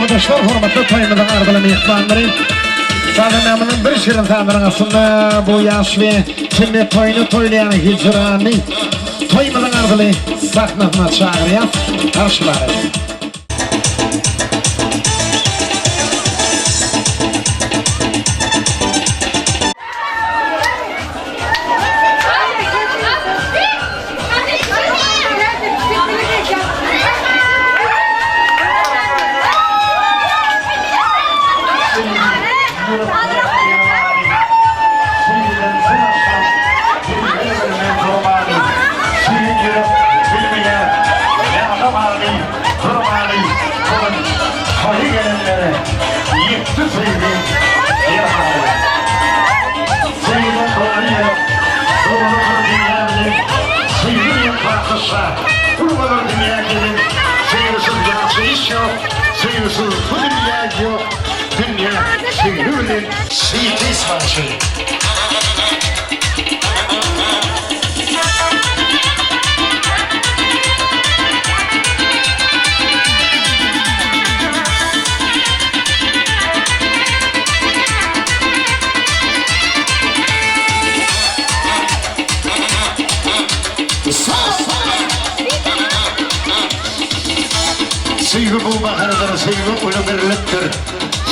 Arkadaşlar hürmetli toyumuzun ardılı mehmanları Sağlamamının bir şirin tanrının aslında bu yaş ve şimdi toyunu toylayan hicrani toyumuzun ardılı sahnasına çağırıyor karşıları. Seyirsiz bu dünya yok, dünya seyirli seyirli sanatçı. Sevgi bu baharıdır, sevgi ulumirliktir.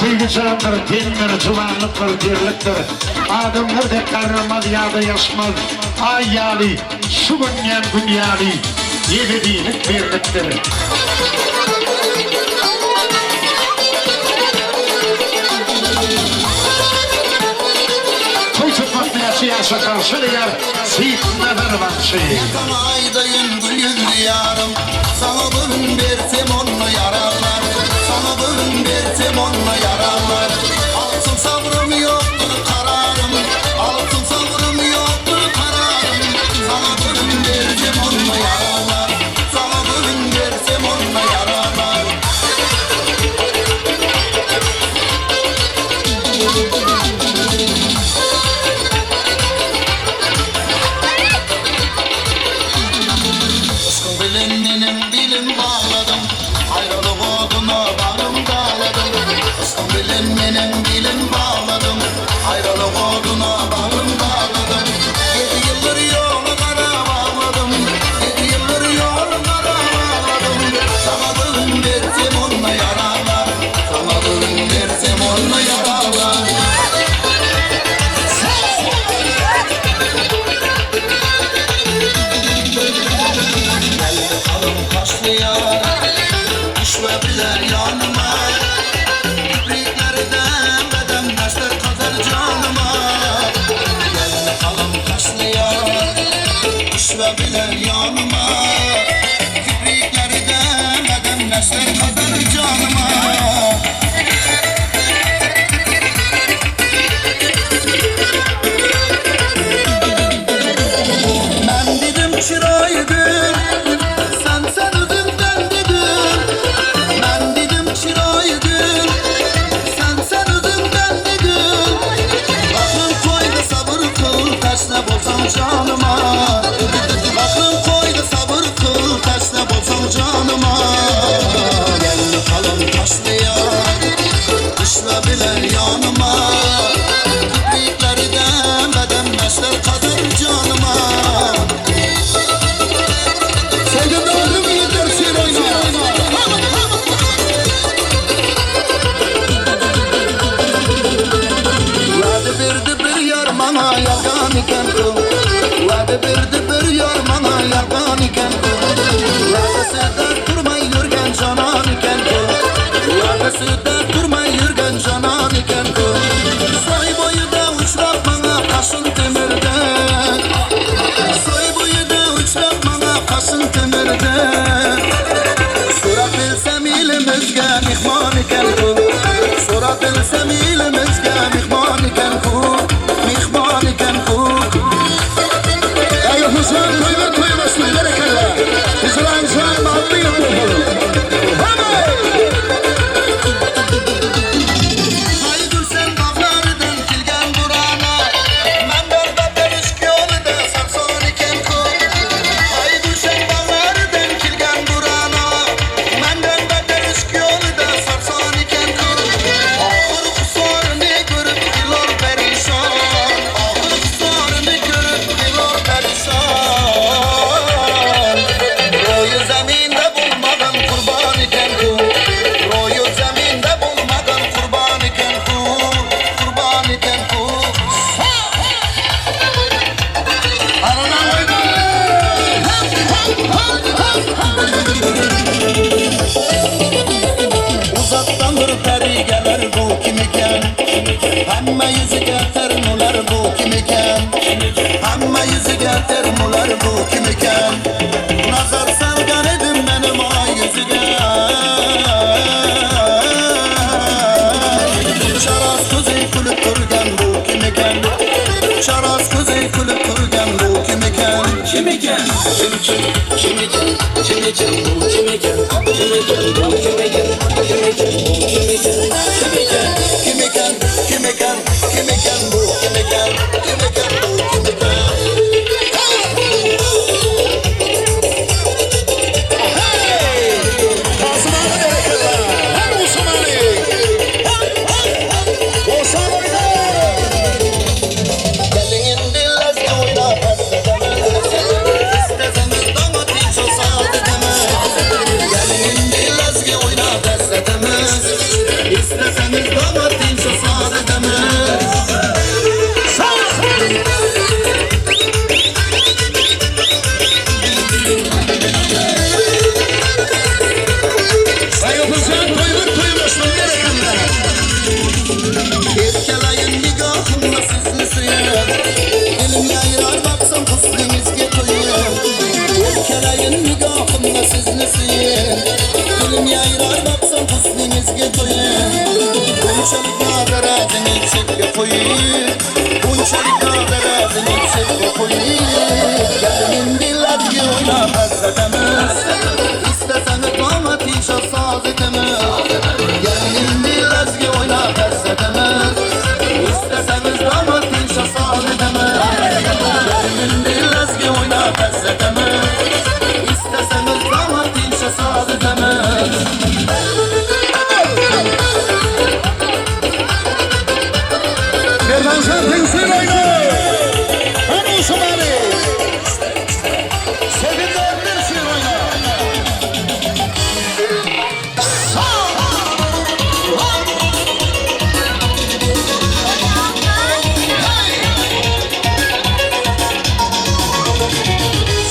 Sevgi çağındır, dindir, çıvanlıktır, dirliktir. Adımlar da karnımaz, yadı yaşmaz. Ay yali, şu günyen dünyali, yedidilik birliktir. Koy tutmakta yaşayarsa karşılayar, seyit nefer bakşı. Yakan aydayın gülür yarım, sana bölüm versem onunla yararlar. Sana bölüm versem onunla yararlar. Altın sabrım yoktur kararım, altın sabrım yoktur kararım. Sana bölüm versem onunla yararlar, sana bölüm versem onunla yararlar. Aşkın bilindiğinin dilim bağladım, ayrılık oduna bağrım dağladım. Aşkın bilindiğinin dilim bağladım, ayrılık oduna bağrım dağladım. 7 yıldır yolu kara bağladım, 7 yıldır yolu kara bağladım. Sana bölüm versem onunla yararlar, sana bölüm versem onunla yararlar. Düşme bile yanıma, kibriklerden beden başlar kadar canıma. Gel bakalım taşlıya, düşme bile yanıma, kibriklerden beden başlar kadar canıma. Ben dedim çırayıdır, sen ödümden dedim. Ben dedim çırayıdır, sen ödümden dedim. Aklım koydu sabır kıl, tersine bozan canıma. Aklım koydu sabır kıl, tersine bozan canıma. Gel bakalım taşlıya, başın temirden. So'rab bilsem elimizga mehmon ekan ku. So'rab bilsem elimizga mehmon ekan ku. Mehmon ekan ku. Ey Hüseyin to'ylar to'ymasın barakallah. Hüseyin sen maddi yapıyor. Hamma yüzüge termular bu kim ekan? Hamma yüzüge termular bu kim ekan? Nazar salgan edim benim o yüzüge. Şaraz kuzey kulüp turgan bu kim ekan? Şaraz kuzey kulüp turgan bu kim ekan? Kim ekan? Kim ekan? Kim ekan? Kim ekan? Bu kim ekan? Kim ekan? Bu kim ekan? Kim ekan? Bu kim ekan? Kim ekan? Kim ekan? Kim ekan? Kim ekan bu? Kim ekan? Kim ekan bu? Kim ekan? Osmanlı bereketler. Hem Osmanlı. Osmanlı. Gelin dillas oyna İsteseniz domates sosadı demez. Gelin dillas oyna demez. İsteseniz domates sosadı demez. Erkelayın nigahımla sizni suyum. Dilim yayrar baksam husnunuzga to'yim. Erkelayın nigahımla sizni suyum. Dilim yayrar baksam husnunuzga to'yim. Bunchalik nodarazni chetga qo'yib. Bunchalik nodarazni chetga qo'yib. Gelin dillarga o'ynab azzatamiz. İsteseniz domates soz etamiz. Gelin dillarga o'ynab azzatamiz. İsteseniz domates soz etamiz. Gelin dillarga o'ynab azzatamiz. İsteseniz domates soz etamiz. Birden sen temsil oyna. Hem Osmanlı. Sevinler bir şey oyna.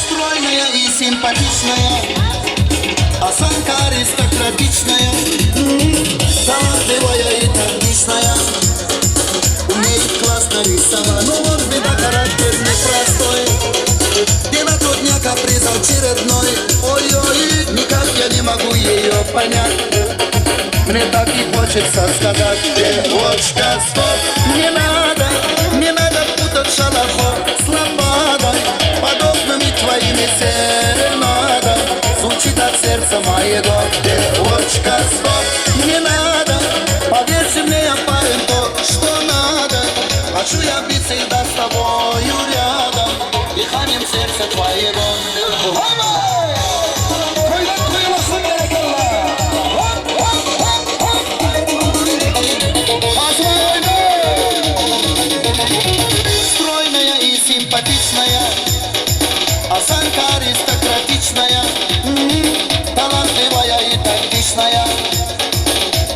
Стройная и симпатичная, осанка аристократичная, талантливая и тактичная, умеет классно рисовать, но вот беда, характер непростой. День ото дня каприз очередной, ой-ой, никак я не могу ее понять. Мне так и хочется сказать, девочка, стоп, не надо путать шалохов с ламбадой, подобными твоими серенадой. Звучит от сердца моего, девочка, стоп, не надо, поверьте мне, я парень то, что надо. Хочу я быть всегда с тобою рядом, дыханием сердца твоего. Стройная и симпатичная, осанка аристократичная, талантливая и тактичная,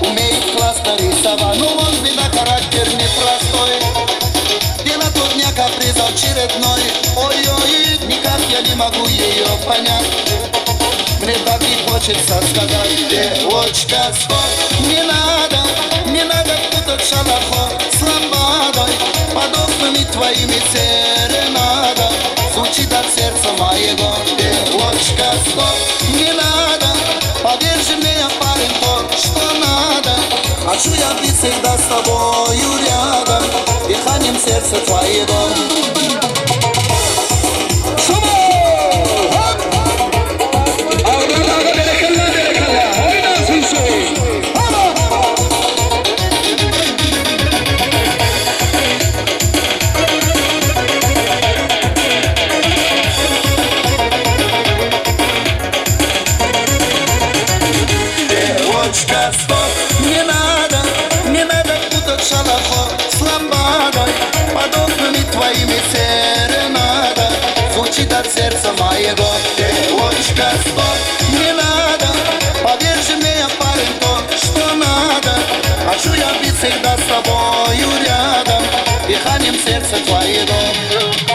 умеет классно рисовать, но он беда, характер непростой. День ото дня каприз очередной, ой-ой, никак я не могу ее понять. Мне так и хочется сказать, девочка, стоп, не надо путать шалохов с ламбадой, подобными твоими серенадой. Звучит от сердца моего, девочка. Хочу я быть всегда с тобою рядом, дыханием сердца твоего. Девочка, стоп, не надо путать шалохо с ламбадой. Под окнами твоими серенада звучит от сердца моего. Девочка, стоп, не надо, поверь же мне, парень, то, что надо. Хочу я быть всегда с тобою рядом, дыханием сердца твоего.